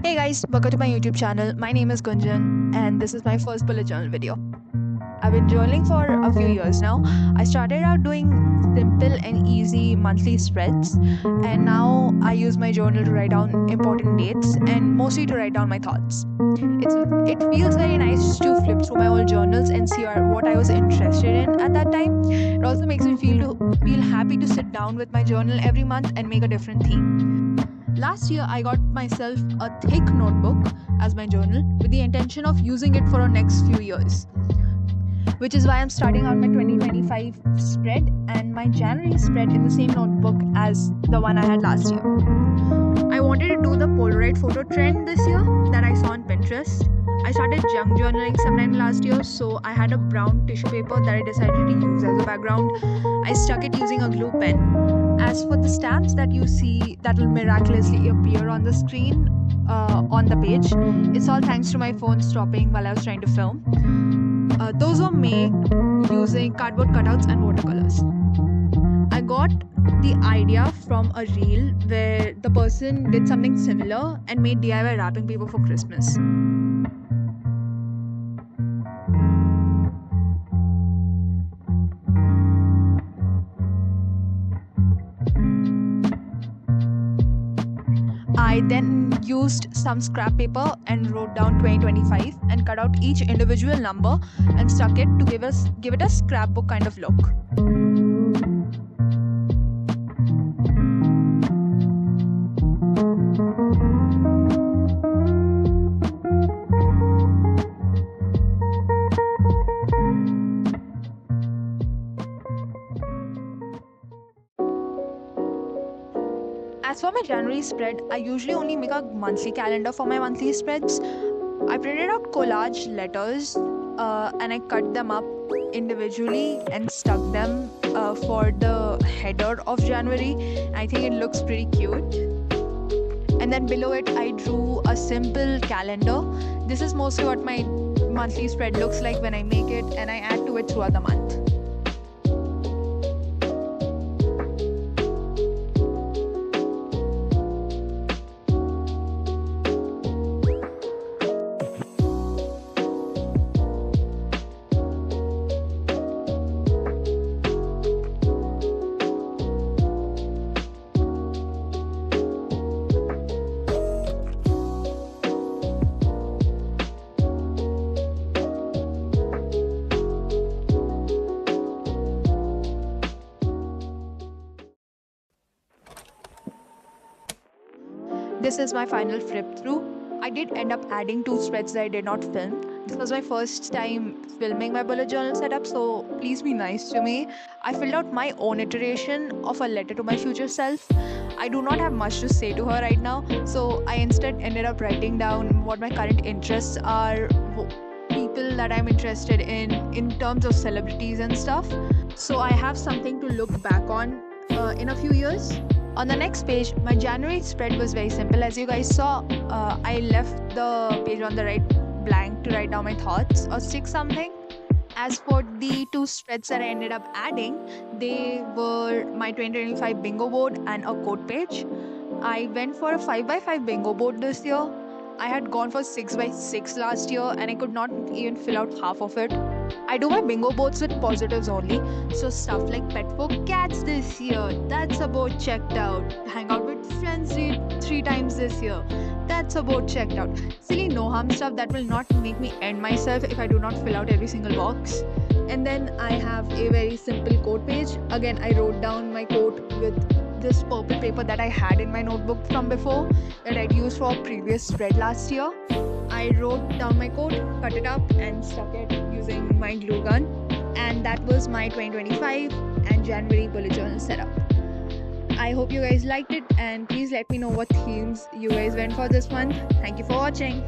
Hey guys, welcome to my YouTube channel. My name is Gunjan and this is my first bullet journal video. I've been journaling for a few years now. I started out doing simple and easy monthly spreads, and now I use my journal to write down important dates and mostly to write down my thoughts. It feels very nice to flip through my old journals and see what I was interested in at that time. It also makes me feel happy to sit down with my journal every month and make a different theme. Last year, I got myself a thick notebook as my journal with the intention of using it for the next few years, which is why I'm starting out my 2025 spread and my January spread in the same notebook as the one I had last year. I wanted to do the Polaroid photo trend this year that I saw on Pinterest. I started junk journaling sometime last year, so I had a brown tissue paper that I decided to use as a background. I stuck it using a glue pen. As for the stamps that you see that will miraculously appear on the screen on the page, it's all thanks to my phone stopping while I was trying to film. Those were made using cardboard cutouts and watercolors. I got the idea from a reel where the person did something similar and made DIY wrapping paper for Christmas. I then used some scrap paper and wrote down 2025 and cut out each individual number and stuck it to give it a scrapbook kind of look. As for my January spread, I usually only make a monthly calendar for my monthly spreads. I printed out collage letters and I cut them up individually and stuck them for the header of January. I think it looks pretty cute. And then below it, I drew a simple calendar. This is mostly what my monthly spread looks like when I make it, and I add to it throughout the month. This is my final flip through. I did end up adding 2 spreads that I did not film. This was my first time filming my bullet journal setup, so please be nice to me. I filled out my own iteration of a letter to my future self. I do not have much to say to her right now, so I instead ended up writing down what my current interests are, people that I'm interested in terms of celebrities and stuff. So I have something to look back on in a few years. On the next page, my January spread was very simple. As you guys saw, I left the page on the right blank to write down my thoughts or stick something. As for the 2 spreads that I ended up adding, they were my 2025 bingo board and a quote page. I went for a 5x5 bingo board this year. I had gone for 6x6 last year and I could not even fill out half of it. I do my bingo boards with positives only, so stuff like pet for cats this year, that's about checked out. Hang out with friends 3 times this year, that's about checked out. Silly no harm stuff that will not make me end myself if I do not fill out every single box. And then I have a very simple quote page. Again, I wrote down my quote with this purple paper that I had in my notebook from before that I'd used for a previous spread last year. I wrote down my quote, cut it up and stuck it using my glue gun, and that was my 2025 and January bullet journal setup. I hope you guys liked it, and please let me know what themes you guys went for this month. Thank you for watching.